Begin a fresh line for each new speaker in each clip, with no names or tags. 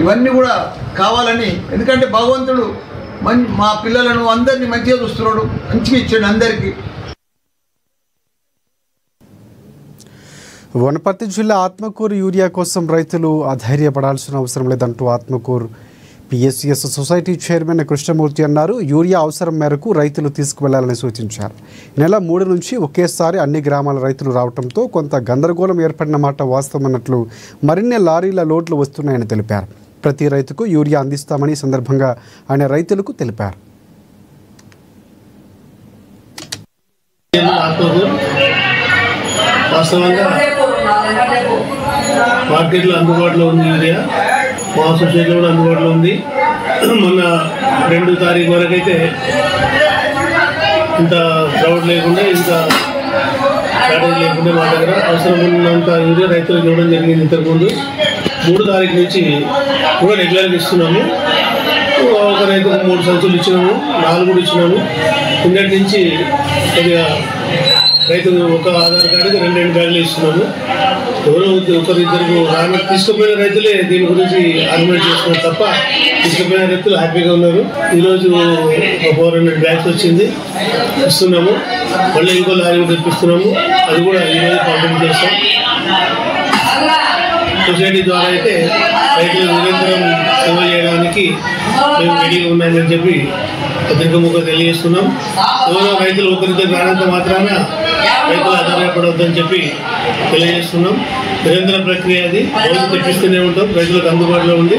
ఇవన్నీ కూడా కావాలని, ఎందుకంటే భగవంతుడు మా పిల్లలను అందరినీ మంచిగా చూస్తున్నాడు, మంచిగా ఇచ్చాడు అందరికీ.
వనపర్తి జిల్లా ఆత్మకూరు యూరియా కోసం రైతులు అధైర్యపడాల్సిన అవసరం లేదంటూ Atmakur PSCS society chairman Krishnamurthy అన్నారు. యూరియా అవసరం మేరకు రైతులు తీసుకువెళ్లాలని సూచించారు. నెల 3 నుంచి ఒకేసారి అన్ని గ్రామాల రైతులు రావడంతో కొంత గందరగోళం ఏర్పడిన మాట వాస్తవమన్నట్లు మరిన్ని లారీల లోడ్లు వస్తున్నాయని తెలిపారు. ప్రతి రైతుకు యూరియా అందిస్తామని సందర్భంగా ఆయన రైతులకు తెలిపారు.
మార్కెట్లో అందుబాటులో ఉంది యూరియా, మా సొసైటీలో కూడా అందుబాటులో ఉంది. మొన్న 2 తారీఖు వరకు అయితే ఇంత క్రౌడ్ లేకుండా, ఇంత షార్టేజ్ లేకుండా మా దగ్గర అవసరం ఉన్నంత యూరియా రైతులకు ఇవ్వడం జరిగింది. ఇంతకుముందు 3 తారీఖు నుంచి కూడా రెగ్యులర్గా ఇస్తున్నాము. ఒక రైతుకు 3 సంచులు ఇచ్చినాము, 4 కూడా ఇచ్చినాము. నిన్నటి నుంచి కొద్దిగా రైతు ఒక ఆధార్ కార్డుకి 2 బ్యాగులు ఇస్తున్నాము. ఎవరో ఒకరిద్దరు తీసుకుపోయిన రైతులే దీని గురించి ఆర్గ్యుమెంట్ చేస్తున్నారు తప్ప తీసుకుపోయిన రైతులు హ్యాపీగా ఉన్నారు. ఈరోజు ఒక 400 బ్యాగ్స్ వచ్చింది, ఇస్తున్నాము. మళ్ళీ ఇంకో లారీ కూడా తెప్పిస్తున్నాము, అది కూడా ఈరోజు పంపిణీ చేస్తాం. సొసైటీ ద్వారా అయితే రైతులు నిరంతరం సేవ చేయడానికి మేము రెడీగా ఉన్నామని చెప్పి పత్రికముఖ తెలియజేస్తున్నాం. ఎవరో రైతులు ఒకరిద్దరు రానంత మాత్రాన రైతులు ఆధారపడవద్దని చెప్పి తెలియజేస్తున్నాం. నిరంతర ప్రక్రియ అది, రోజు తెప్పిస్తూనే ఉంటాం. రైతులకు అందుబాటులో ఉంది,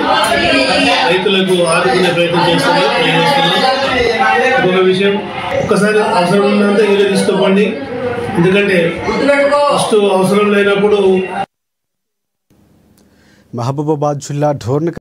రైతులకు ఆదుకునే ప్రయత్నం చేస్తున్నాం తెలియజేస్తున్నాం. ఇంకొక విషయం, ఒక్కసారి అవసరం ఉన్నంత యూరియా తీసుకోండి. ఎందుకంటే ఫస్ట్ అవసరం లేనప్పుడు.
మహబూబాబాద్ జిల్లా ఢోర్నకల్